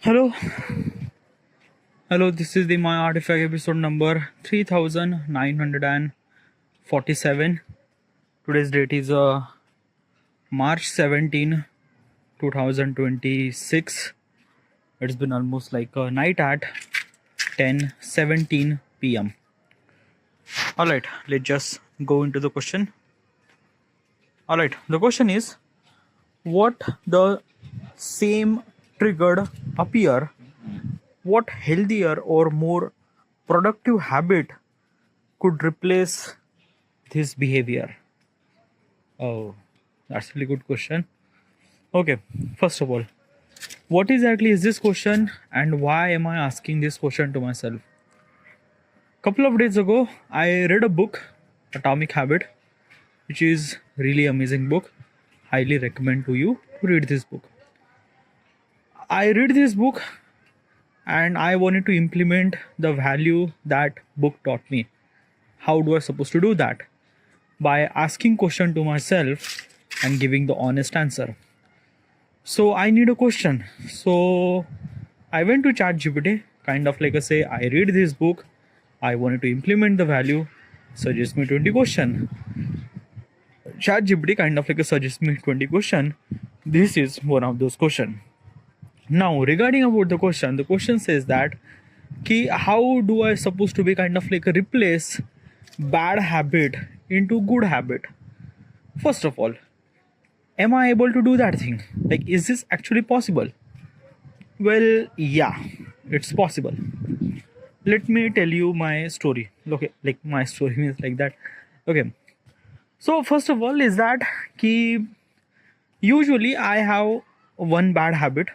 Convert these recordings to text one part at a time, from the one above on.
Hello, hello. This is the My Artifact episode number 3947. Today's date is March 17, 2026. It's been almost like a night at 10:17 p.m. All right, let's just go into the question. All right, the question is, what the same triggered appear? What healthier or more productive habit could replace this behavior? Oh, that's a really good question. Okay, first of all, what exactly is this question and why am I asking this question to myself? Couple of days ago, I read a book, Atomic Habit, which is really amazing book. Highly recommend to you to read this book. I read this book and I wanted to implement the value that book taught me. How do I supposed to do that? By asking question to myself and giving the honest answer. So I need a question. So I went to ChatGPT, kind of like I say, I read this book, I wanted to implement the value, suggest me 20 question. ChatGPT kind of like a suggest me 20 question. This is one of those question. Now regarding about the question says that how do I supposed to be kind of like a replace bad habit into good habit? First of all, am I able to do that thing? Like, is this actually possible? Well, yeah, it's possible. Let me tell you my story. Okay, like my story means like that. Okay, so first of all is that ki usually I have one bad habit.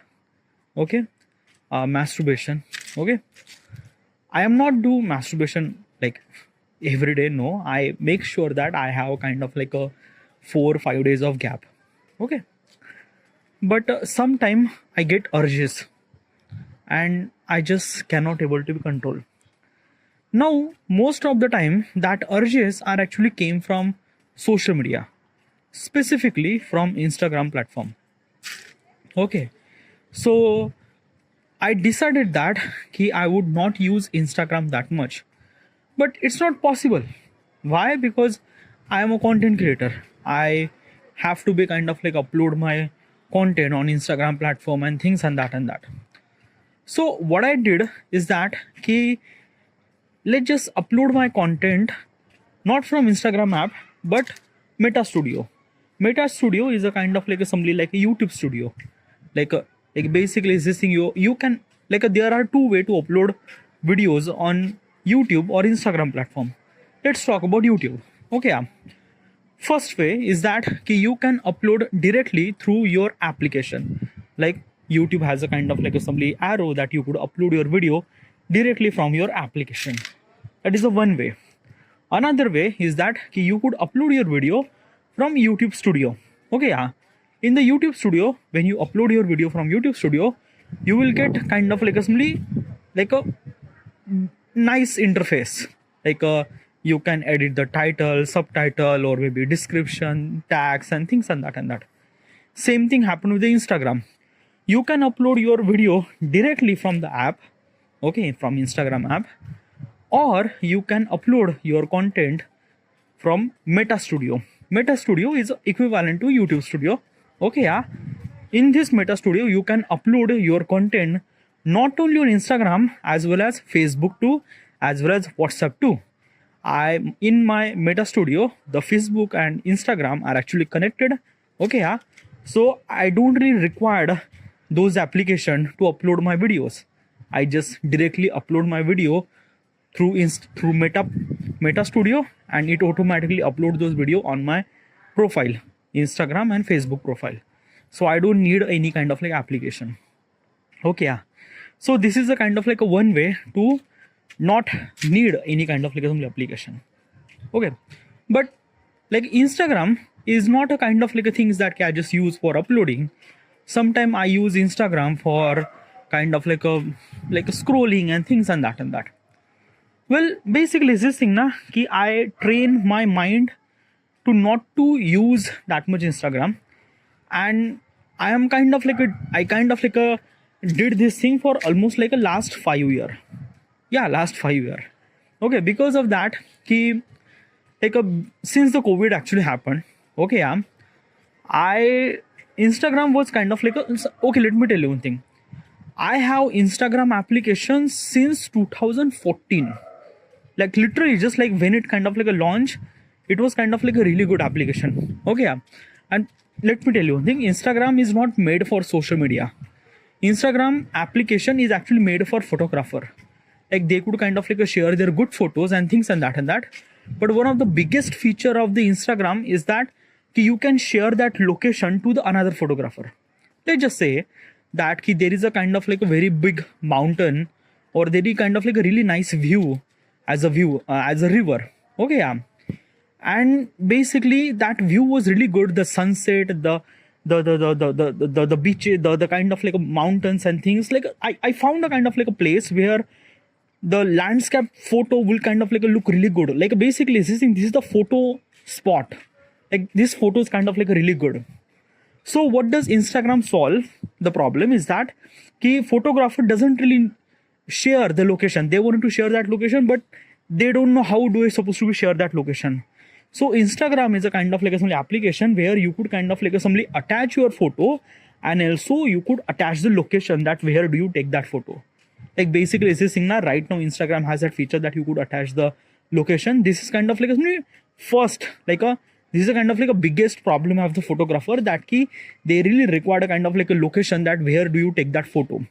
Okay, masturbation. Okay, I am not do masturbation like every day. No, I make sure that I have kind of like a 4 or 5 days of gap. Okay, but sometime I get urges and I just cannot able to be controlled. Now most of the time that urges are actually came from social media, specifically from Instagram platform. Okay, so I decided that I would not use Instagram that much, but it's not possible. Why? Because I am a content creator. I have to be kind of like upload my content on Instagram platform and things and that. So what I did is that let's just upload my content not from Instagram app but Meta Studio. Meta Studio is a kind of like a something like a YouTube studio. Like basically is this thing you can like there are two way to upload videos on YouTube or Instagram platform. Let's talk about YouTube. Okay, yeah. First way is that you can upload directly through your application. Like YouTube has a kind of like a assembly arrow that you could upload your video directly from your application. That is the one way. Another way is that you could upload your video from YouTube Studio. Okay, yeah. In the YouTube Studio, when you upload your video from YouTube Studio, you will get kind of like assembly like a nice interface. Like you can edit the title, subtitle, or maybe description, tags, and things and that. Same thing happened with the Instagram. You can upload your video directly from the app, okay, from Instagram app, or you can upload your content from Meta Studio. Meta Studio is equivalent to YouTube Studio. Okay, yeah. In this Meta Studio, you can upload your content not only on Instagram as well as Facebook too, as well as WhatsApp too. I in my Meta Studio, the Facebook and Instagram are actually connected. Okay, yeah. So I don't really require those applications to upload my videos. I just directly upload my video through Meta Studio, and it automatically upload those video on my profile, Instagram and Facebook profile. So I don't need any kind of like application. Okay, yeah. So this is a kind of like a one way to not need any kind of like assembly application. Okay, but like Instagram is not a kind of like a things that I just use for uploading. Sometimes I use Instagram for kind of like a scrolling and things and that. Well, basically this thing na ki I train my mind to not to use that much Instagram, and I kind of like a did this thing for almost like a last 5 year. Yeah, last 5 year. Okay, because of that, ki like since the COVID actually happened, okay, yeah, I Instagram was kind of like a, okay. Let me tell you one thing. I have Instagram application since 2014. Like literally, just like when it kind of like a launch, it was kind of like a really good application. Okay, yeah. And let me tell you one thing. Instagram is not made for social media. Instagram application is actually made for photographer. Like they could kind of like share their good photos and things and that and that. But one of the biggest feature of the Instagram is that you can share that location to the another photographer. Let's just say that there is a kind of like a very big mountain, or there is kind of like a really nice view as a river. Okay, yeah. And basically that view was really good. The sunset, the beach, the kind of like mountains and things. Like I found a kind of like a place where the landscape photo will kind of like look really good. Like basically this is the photo spot. Like this photo is kind of like really good. So what does Instagram solve? The problem is that the photographer doesn't really share the location. They wanted to share that location, but they don't know how do I supposed to share that location. So Instagram is a kind of like a application where you could kind of like simply attach your photo, and also you could attach the location that where do you take that photo. Like basically this thing now, right now Instagram has that feature that you could attach the location. This is kind of like a first like a this is a kind of like a biggest problem of the photographer, that key they really require a kind of like a location that where do you take that photo.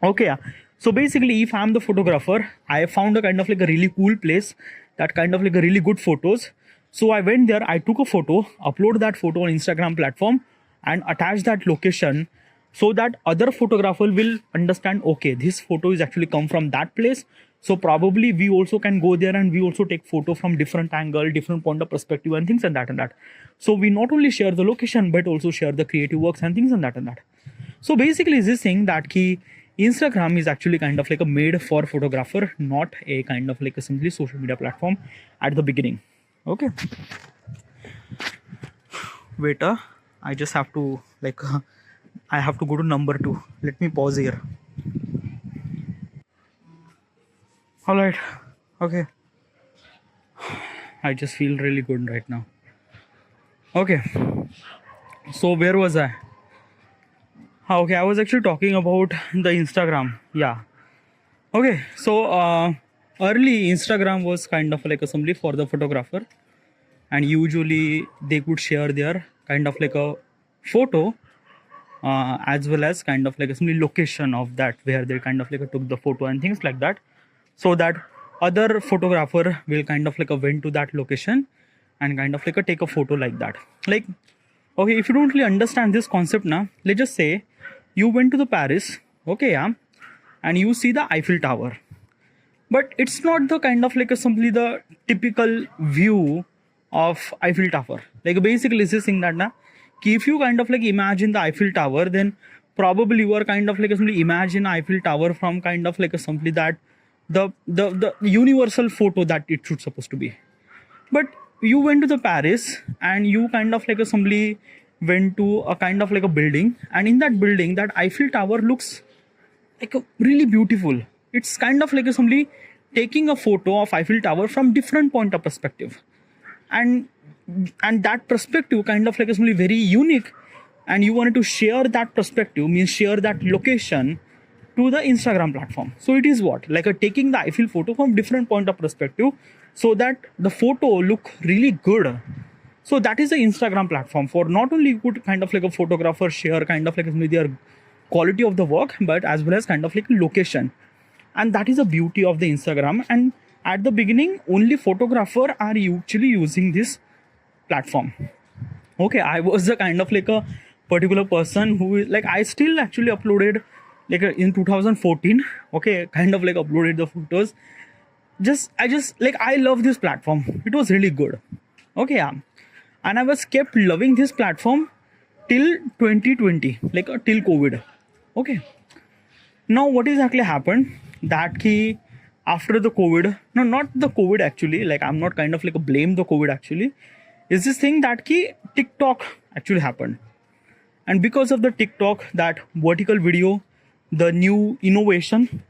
Okay, yeah. So basically if I'm the photographer, I found a kind of like a really cool place that kind of like a really good photos. So I went there, I took a photo, upload that photo on Instagram platform and attach that location, so that other photographer will understand, okay, this photo is actually come from that place. So probably we also can go there and we also take photo from different angle, different point of perspective and things and that and that. So we not only share the location, but also share the creative works and things and that and that. So basically this thing that key Instagram is actually kind of like a made for photographer, not a kind of like a simply social media platform at the beginning. Okay. Wait, I just have to like I have to go to number 2. Let me pause here. All right. Okay. I just feel really good right now. Okay. So where was I? Okay, I was actually talking about the Instagram. Yeah. Okay. So early Instagram was kind of like assembly for the photographer, and usually they could share their kind of like a photo as well as kind of like assembly location of that where they kind of like took the photo and things like that, so that other photographer will kind of like went to that location and kind of like take a photo like that. Like, okay, if you don't really understand this concept now, let's just say you went to the Paris, okay, yeah, and you see the Eiffel Tower, but it's not the kind of like simply the typical view of Eiffel Tower. Like basically this is thing that na, if you kind of like imagine the Eiffel Tower, then probably you are kind of like simply imagine Eiffel Tower from kind of like simply that the universal photo that it should supposed to be. But you went to the Paris and you kind of like simply went to a kind of like a building, and in that building that Eiffel Tower looks like a really beautiful. It's kind of like simply taking a photo of Eiffel Tower from different point of perspective, and that perspective kind of like is really very unique, and you wanted to share that perspective, means share that location to the Instagram platform. So it is what like a taking the Eiffel photo from different point of perspective, so that the photo look really good. So that is the Instagram platform for not only good kind of like a photographer share kind of like their quality of the work, but as well as kind of like location. And that is the beauty of the Instagram. And at the beginning only photographer are actually using this platform. Okay, I was the kind of like a particular person who is like, I still actually uploaded like in 2014, okay, kind of like uploaded the photos. I just like, I love this platform. It was really good. Okay, yeah. And I was kept loving this platform till 2020, like till COVID. Okay. Now what exactly happened that key after the COVID, no, not the COVID actually, like I'm not kind of like a blame the COVID actually, is this thing that key TikTok actually happened. And because of the TikTok, that vertical video the new innovation.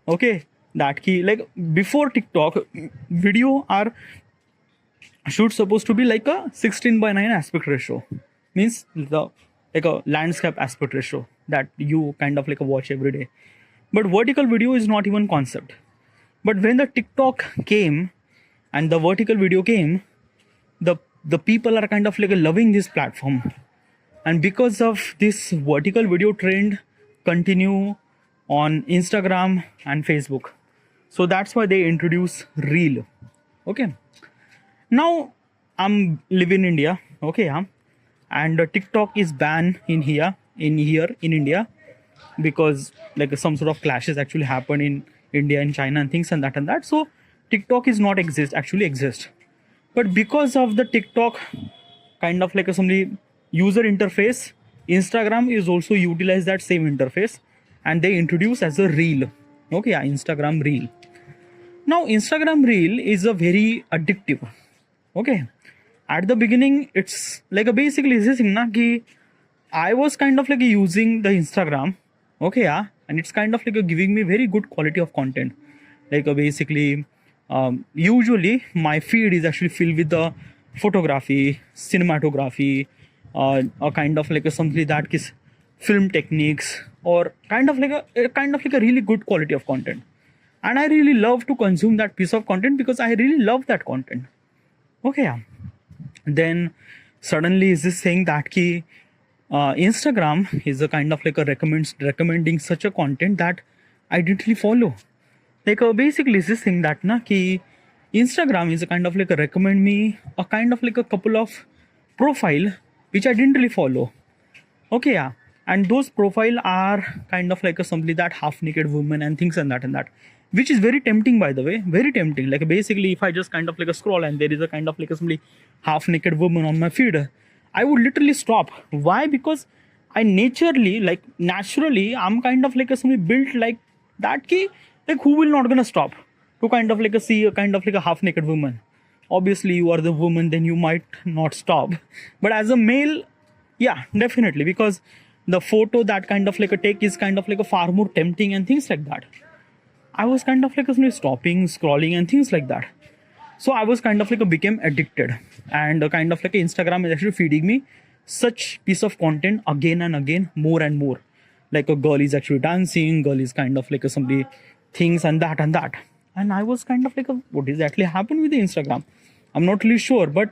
Okay, that key, like before TikTok, video are should supposed to be like a 16:9 aspect ratio, means the like a landscape aspect ratio that you kind of like a watch every day. But vertical video is not even concept. But when the TikTok came and the vertical video came, the people are kind of like loving this platform. And because of this vertical video trend continue on Instagram and Facebook. So that's why they introduce Reel. Okay. Now I'm live in India. Okay, yeah. And TikTok is banned in here in India, because like some sort of clashes actually happen in India and China and things and that and that. So TikTok is not actually exist. But because of the TikTok kind of like a some user interface, Instagram is also utilize that same interface, and they introduce as a Reel. Okay, yeah, Instagram Reel. Now Instagram Reel is a very addictive. Okay, at the beginning it's like a basically this thing na ki I was kind of like using the Instagram. Okay, yeah, and it's kind of like giving me very good quality of content. Like basically, usually my feed is actually filled with the photography, cinematography, a kind of like something that is film techniques, or kind of like a really good quality of content. And I really love to consume that piece of content because I really love that content. Okay, yeah. Then suddenly is this saying that ki Instagram is a kind of like a recommending such a content that I didn't really follow. Like basically is this thing that na ki Instagram is a kind of like a recommend me a kind of like a couple of profile which I didn't really follow. Okay, yeah. And those profile are kind of like a somebody that half naked woman and things and that, which is very tempting, by the way, very tempting. Like basically if I just kind of like a scroll and there is a kind of like a somebody half naked woman on my feed, I would literally stop. Why? Because I naturally I'm kind of like a somebody built like that key. Like who will not gonna stop to kind of like a see a kind of like a half naked woman? Obviously you are the woman, then you might not stop. But as a male, yeah, definitely, because the photo that kind of like a take is kind of like a far more tempting and things like that. I was kind of like a stopping, scrolling and things like that. So I was kind of like a became addicted, and kind of like Instagram is actually feeding me such piece of content again and again, more and more. Like a girl is actually dancing, girl is kind of like a somebody things and that and that. And I was kind of like what is actually happened with the Instagram? I'm not really sure, but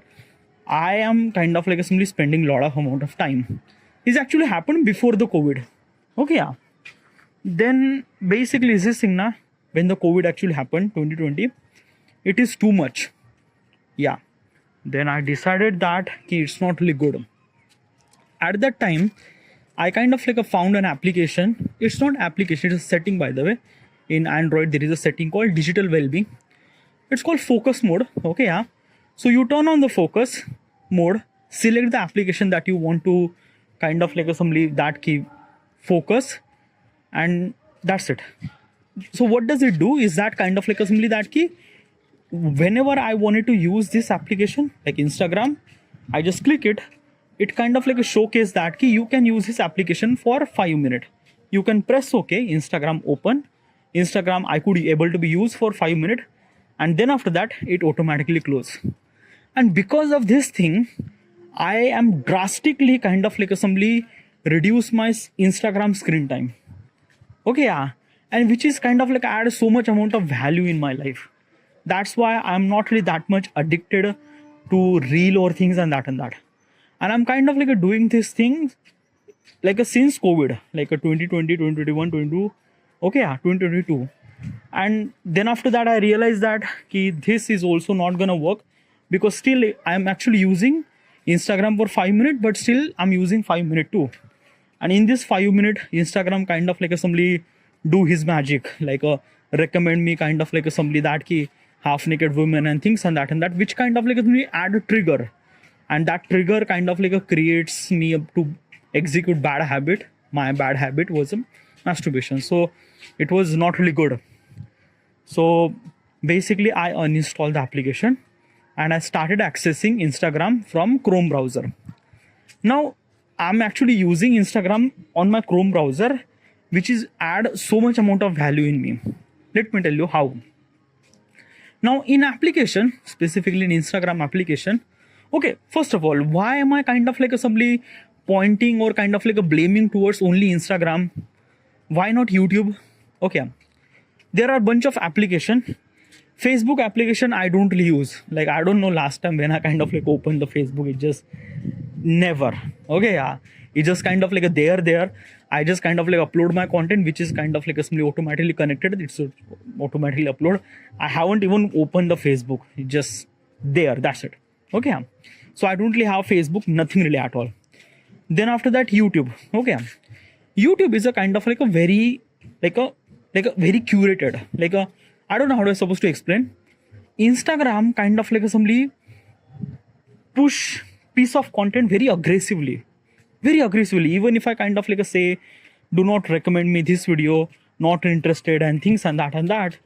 I am kind of like simply spending a lot of amount of time. This actually happened before the COVID. Okay, yeah. Then basically is this thing na, when the COVID actually happened, 2020, it is too much. Yeah. Then I decided that it's not really good. At that time, I kind of like found an application. It's not application, it's a setting, by the way. In Android, there is a setting called digital well-being. It's called focus mode. Okay, yeah. So you turn on the focus mode, select the application that you want to kind of like somebody that key focus, and that's it. So what does it do is that kind of like assembly that key, whenever I wanted to use this application like Instagram, I just click it. It kind of like a showcase that key you can use this application for 5 minutes. You can press OK, Instagram open. Instagram I could be able to be used for 5 minutes, and then after that it automatically close. And because of this thing, I am drastically kind of like assembly reduce my Instagram screen time. Okay, yeah. And which is kind of like add so much amount of value in my life. That's why I'm not really that much addicted to reel or things and that and that. And I'm kind of like doing these things like since COVID, like a 2020, 2021, 22. Okay, yeah, 2022. And then after that, I realized that this is also not gonna work, because still I'm actually using Instagram for 5 minutes, but still I'm using 5 minutes too. And in this 5 minute, Instagram kind of like somebody do his magic, like recommend me kind of like somebody that ki half naked women and things and that, which kind of like add a trigger, and that trigger kind of like creates me to execute bad habit. My bad habit was masturbation, so it was not really good. So basically I uninstalled the application and I started accessing Instagram from Chrome browser. Now I'm actually using Instagram on my Chrome browser, which is add so much amount of value in me. Let me tell you how. Now in application, specifically in Instagram application, okay, first of all, why am I kind of like simply pointing or kind of like blaming towards only Instagram? Why not YouTube? Okay, there are a bunch of application. Facebook application I don't really use. Like I don't know last time when I kind of like opened the Facebook, it just never. Okay, yeah, it's just kind of like a there. I just kind of like upload my content, which is kind of like simply automatically connected. It's automatically upload. I haven't even opened the Facebook. It's just there. That's it. Okay, so I don't really have Facebook. Nothing really at all. Then after that, YouTube. Okay, YouTube is a kind of like a very very curated, like a, I don't know how to supposed to explain. Instagram kind of like simply push piece of content very aggressively. Even if I kind of like say, do not recommend me this video, not interested, and things and that,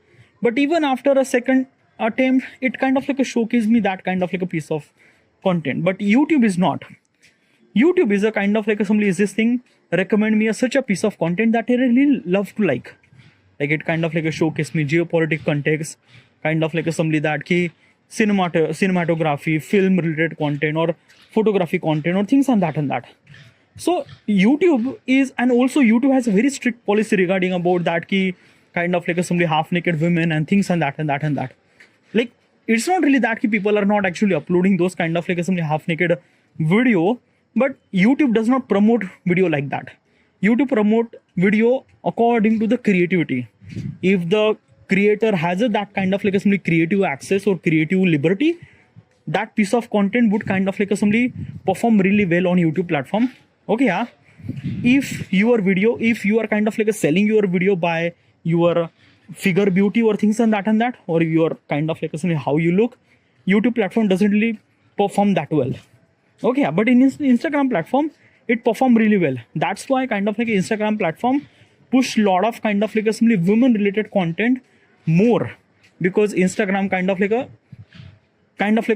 but even after a second attempt, it kind of like a showcase me that kind of like a piece of content. But YouTube is not. YouTube is a kind of like a somebody is this thing recommend me such a piece of content that I really love to like it kind of like a showcase me geopolitical context, kind of like a somebody that key cinematography, film related content, or photography content, or things and that. So YouTube is, and also YouTube has a very strict policy regarding about that key kind of like a somebody half naked women and things and that. Like it's not really that key people are not actually uploading those kind of like a somebody half naked video, but YouTube does not promote video like that. YouTube promote video according to the creativity. If the creator has that kind of like a somebody creative access or creative liberty, that piece of content would kind of like a somebody perform really well on YouTube platform. Okay, yeah. If your video, if you are kind of like a selling your video by your figure beauty or things and that, or your kind of like a somebody how you look, YouTube platform doesn't really perform that well. Okay, but in Instagram platform, it perform really well. That's why kind of like Instagram platform push lot of kind of like a simply women related content more, because Instagram kind of like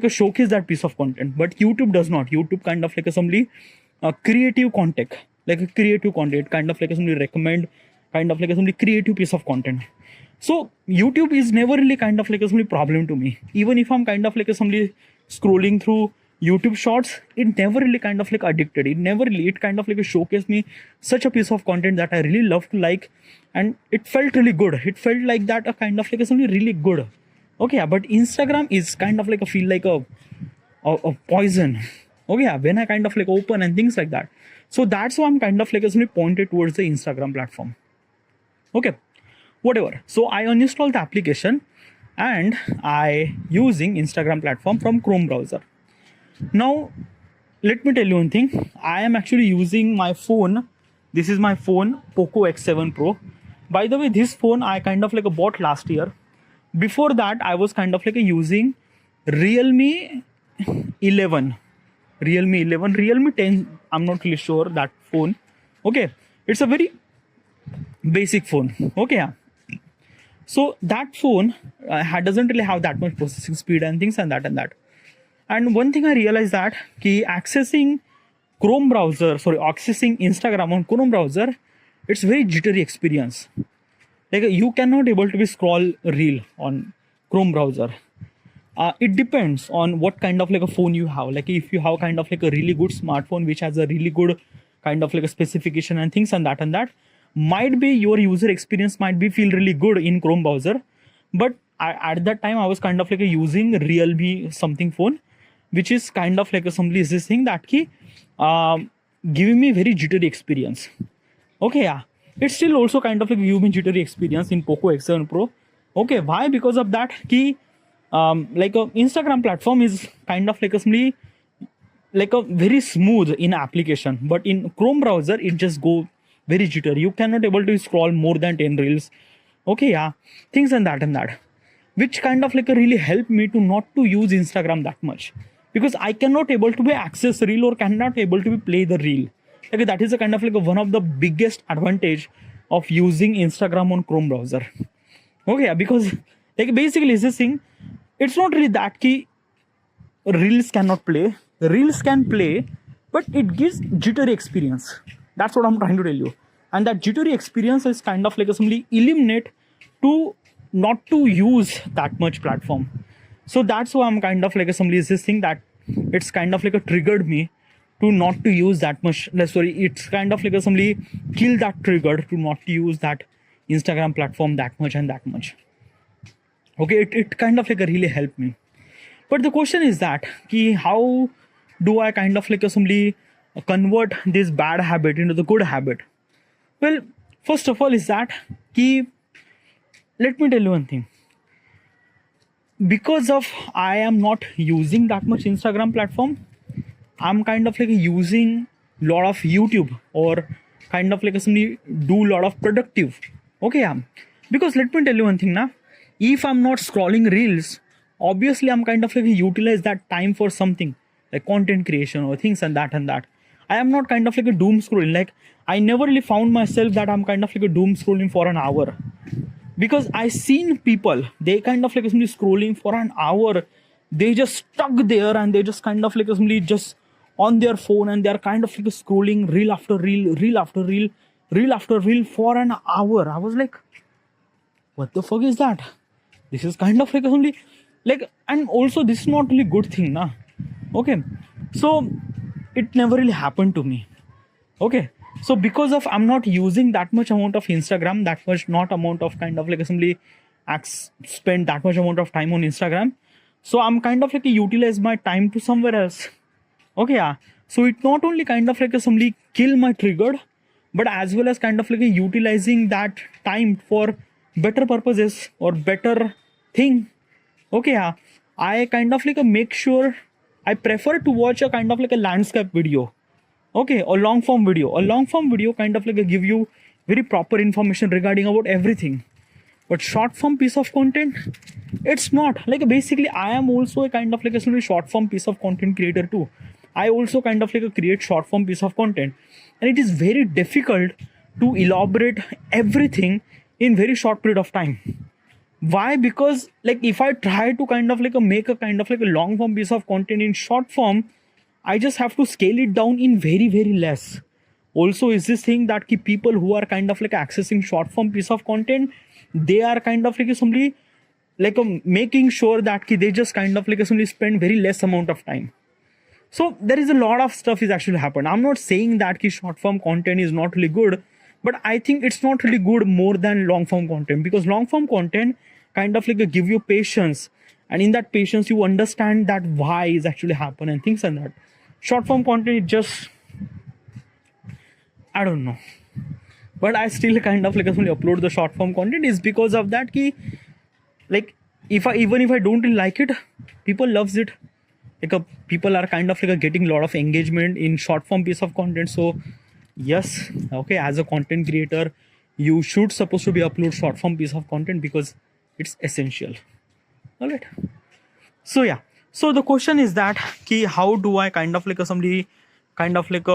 a showcase that piece of content, but YouTube does not. YouTube kind of like a simply creative content, like a creative content, kind of like a simply recommend kind of like a simply creative piece of content. So YouTube is never really kind of like a simply problem to me. Even if I'm kind of like a simply scrolling through YouTube shorts, it never really kind of like addicted. It kind of like showcased me such a piece of content that I really love to like, and it felt really good. It felt like that a kind of like something really good. Okay, but Instagram is kind of like a feel like a poison. Okay, when I kind of like open and things like that. So that's why I'm kind of like simply pointed towards the Instagram platform. Okay, whatever. So I uninstalled the application and I using Instagram platform from Chrome browser. Now, let me tell you one thing. I am actually using my phone. This is my phone, Poco X7 Pro. By the way, this phone I kind of like bought last year. Before that, I was kind of like using Realme 11, Realme 10. I'm not really sure that phone. Okay, it's a very basic phone. Okay, yeah. So that phone doesn't really have that much processing speed and things and that. And one thing I realized that accessing Instagram on Chrome browser, it's very jittery experience. Like you cannot able to be scroll reel on Chrome browser. It depends on what kind of like a phone you have. Like if you have kind of like a really good smartphone which has a really good kind of like a specification and things and that might be your user experience might be feel really good in Chrome browser. But at that time I was kind of like using Realme something phone, which is kind of like a somebody is this thing that giving me very jittery experience. Okay, yeah. It's still also kind of like giving me jittery experience in Poco X7 Pro. Okay, why? Because of that like a Instagram platform is kind of like a somebody like a very smooth in application, but in Chrome browser it just go very jittery. You cannot able to scroll more than 10 reels. Okay, yeah, things and that, which kind of like really helped me to not to use Instagram that much, because I cannot able to be access reel or cannot able to be play the reel. Okay, that is a kind of like one of the biggest advantage of using Instagram on Chrome browser. Okay, because like basically is this thing, it's not really that key reels cannot play. Reels can play, but it gives jittery experience. That's what I'm trying to tell you. and that jittery experience is kind of like a simply eliminate to not to use that much platform. So that's why I'm kind of like a simply is this thing that it's kind of like a triggered me to not to use that much. Sorry, it's kind of like a simply kill that trigger to not to use that Instagram platform that much and that much. Okay, it kind of like a really helped me. But the question is that ki how do I kind of like a simply convert this bad habit into the good habit? Well, first of all is that ki let me tell you one thing. Because of I am not using that much Instagram platform, I'm kind of like using lot of YouTube or kind of like simply do lot of productive. Okay, yeah. Because let me tell you one thing now. If I'm not scrolling reels, obviously I'm kind of like utilize that time for something like content creation or things and that and that. I am not kind of like a doom scrolling. Like I never really found myself that I'm kind of like a doom scrolling for an hour. Because I seen people, they kind of like simply scrolling for an hour. They just stuck there and they just kind of like simply just on their phone and they're kind of like scrolling reel after reel, reel after reel, reel after reel for an hour. I was like, what the fuck is that? This is kind of like only like, and also this is not really good thing, nah. Okay, so it never really happened to me. Okay, so because of I'm not using that much amount of Instagram, that much not amount of kind of like simply spend that much amount of time on Instagram, so I'm kind of like utilize my time to somewhere else. Okay, yeah. So it not only kind of like simply kill my trigger, but as well as kind of like utilizing that time for better purposes or better thing. Okay, yeah. I kind of like make sure I prefer to watch a kind of like a landscape video. Okay, a long form video. A long form video kind of like give you very proper information regarding about everything. But short form piece of content, it's not. Like basically I am also a kind of like a short form piece of content creator too. I also kind of like create short form piece of content, and it is very difficult to elaborate everything in very short period of time. Why? Because like if I try to kind of like make a kind of like a long form piece of content in short form, I just have to scale it down in very less. Also is this thing that keep people who are kind of like accessing short form piece of content, they are kind of like simply like making sure that they just kind of like simply spend very less amount of time. So there is a lot of stuff is actually happened. I'm not saying that short form content is not really good, but I think it's not really good more than long form content, because long form content kind of like give you patience, and in that patience you understand that why is actually happen and things like that. Short form content is just, I don't know, but I still kind of like upload the short form content is because of that key. Like if I don't really like it, people loves it. Like people are kind of like getting a lot of engagement in short form piece of content. So yes, okay, as a content creator you should supposed to be upload short form piece of content because it's essential. All right, so yeah, so the question is that key, how do I kind of like somebody kind of like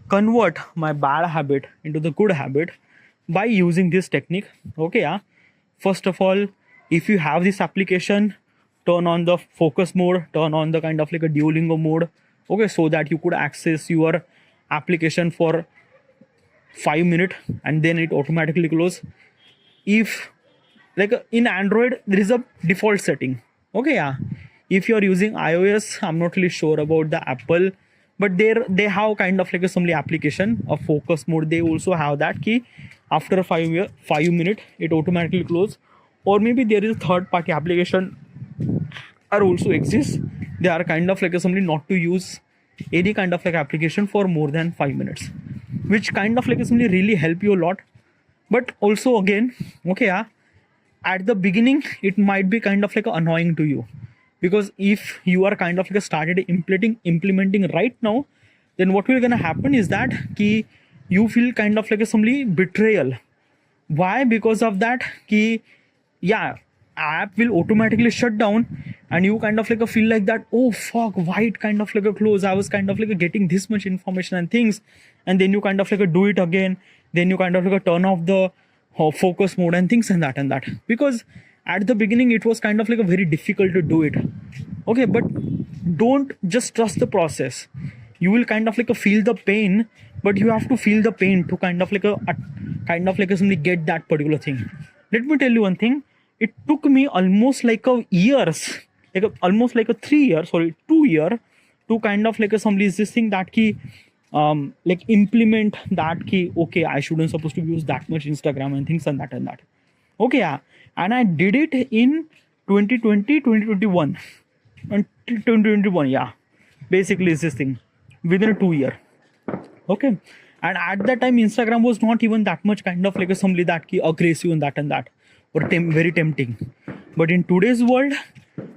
convert my bad habit into the good habit by using this technique. Okay, yeah, first of all, if you have this application, turn on the focus mode, turn on the kind of like a Duolingo mode. Okay, so that you could access your application for 5 minutes and then it automatically close. If like in Android there is a default setting. Okay, yeah, if you are using iOS, I'm not really sure about the Apple, but they have kind of like a some application of focus mode. They also have that key after 5 minutes it automatically close. Or maybe there is a third party application are also exists. They are kind of like somebody not to use any kind of like application for more than 5 minutes, which kind of like somebody really help you a lot. But also again, okay, yeah, at the beginning it might be kind of like annoying to you, because if you are kind of like started implementing right now, then what will gonna happen is that ki you feel kind of like somebody betrayal. Why? Because of that ki yeah, app will automatically shut down and you kind of like feel like that, oh fuck, why it kind of like close, I was kind of like getting this much information and things, and then you kind of like do it again, then you kind of like turn off the focus mode and things and that, because at the beginning it was kind of like a very difficult to do it. Okay, but don't just trust the process. You will kind of like feel the pain, but you have to feel the pain to kind of like a kind of like a somebody get that particular thing. Let me tell you one thing. It took me almost like a years, almost like a 3 years, sorry, 2 year, to kind of like a somebody is this thing that key like implement that key. Okay, I shouldn't supposed to use that much Instagram and things and that. Okay, yeah, and I did it in 2020, 2021, and 2021. Yeah, basically is this thing within a 2 year. Okay, and at that time Instagram was not even that much kind of like a somebody that key aggressive and that or very tempting. But in today's world,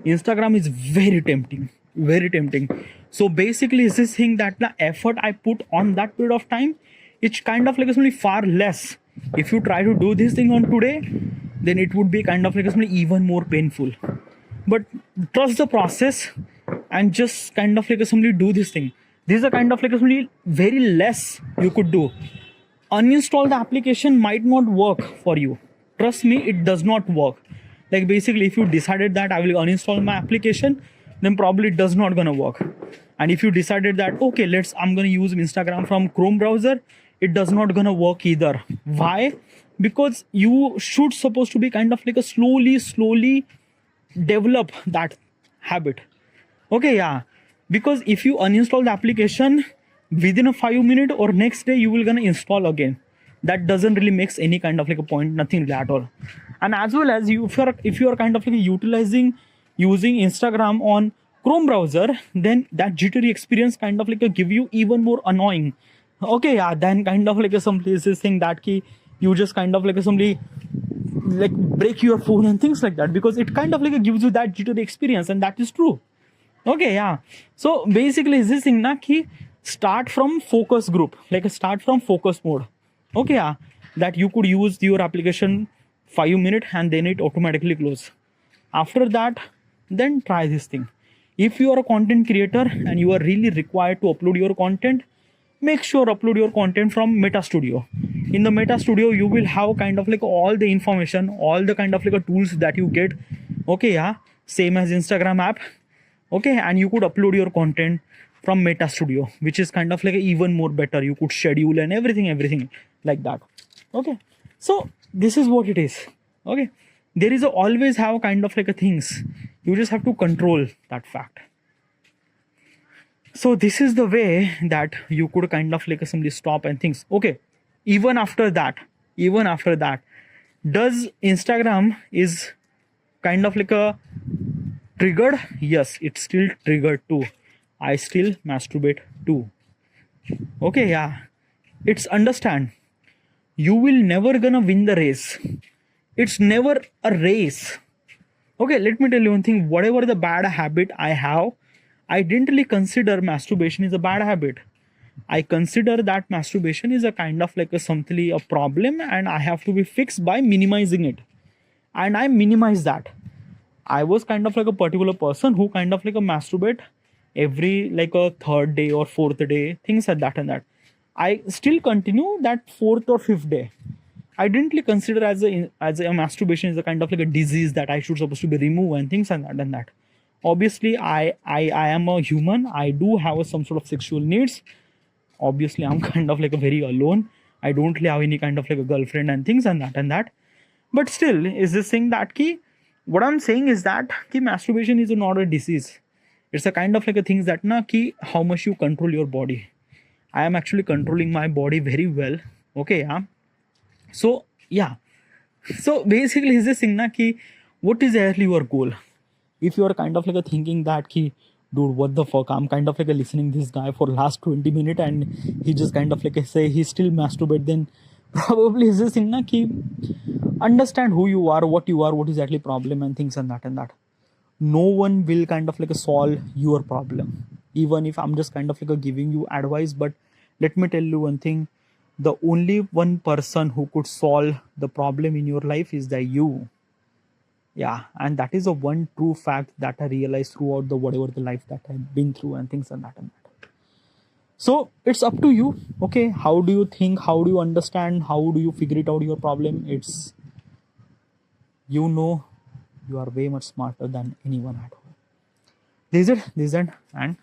Instagram is very tempting, very tempting. So basically is this thing that the effort I put on that period of time, it's kind of like something far less. If you try to do this thing on today, then it would be kind of like something even more painful. But trust the process and just kind of like somebody do this thing. This is a kind of like somebody very less you could do. Uninstall the application might not work for you. Trust me, it does not work. Like basically if you decided that I will uninstall my application, then probably it does not gonna work. And if you decided that okay, I'm gonna use Instagram from Chrome browser, it does not gonna work either. Why? Because you should supposed to be kind of like a slowly develop that habit. Okay, yeah, because if you uninstall the application within a 5 minute or next day you will gonna install again, that doesn't really makes any kind of like a point, nothing really at all. And as well as if you are kind of like using Instagram on Chrome browser, then that jittery experience kind of like a give you even more annoying. Okay, yeah, then kind of like some places think that key you just kind of like somebody like break your phone and things like that, because it kind of like gives you that jittery experience, and that is true. Okay, yeah, so basically is this thing na ki start from focus group, like start from focus mode. Okay, yeah, that you could use your application 5 minutes and then it automatically close. After that, then try this thing. If you are a content creator and you are really required to upload your content, make sure upload your content from Meta Studio. In the Meta Studio, you will have kind of like all the information, all the kind of like tools that you get. Okay, yeah, same as Instagram app. Okay, and you could upload your content from Meta Studio, which is kind of like even more better. You could schedule and everything like that. Okay, so this is what it is. Okay, there is always have kind of like a things. You just have to control that fact. So this is the way that you could kind of like simply stop and things. Okay, even after that, does Instagram is kind of like a triggered? Yes, it's still triggered too. I still masturbate too. Okay, yeah, it's understand. You will never gonna win the race. It's never a race. Okay, let me tell you one thing. Whatever the bad habit I have, I didn't really consider masturbation is a bad habit. I consider that masturbation is a kind of like a problem, and I have to be fixed by minimizing it. And I minimize that. I was kind of like a particular person who kind of like a masturbate every like a third day or fourth day, things like that and that. I still continue that fourth or fifth day. I didn't really consider as a masturbation is a kind of like a disease that I should supposed to be removed and things like that and that. Obviously, I am a human. I do have some sort of sexual needs. Obviously, I'm kind of like a very alone. I don't really have any kind of like a girlfriend and things and that. But still, is this thing that key? What I'm saying is that key masturbation is not a disease. It's a kind of like a thing that na key how much you control your body. I am actually controlling my body very well. Okay, yeah. So yeah. So basically, is this thing na ki what is actually your goal? If you are kind of like a thinking that ki dude, what the fuck? I'm kind of like a listening this guy for last 20 minutes and he just kind of like say he still masturbate, then probably is this thing na ki understand who you are, what is actually problem and things and that. No one will kind of like solve your problem, even if I'm just kind of like giving you advice. But let me tell you one thing, the only one person who could solve the problem in your life is that you. Yeah, and that is a one true fact that I realized throughout the whatever the life that I've been through and things and that. So it's up to you. Okay, how do you think, how do you understand, how do you figure it out your problem? It's you are way much smarter than anyone at all. This is it, and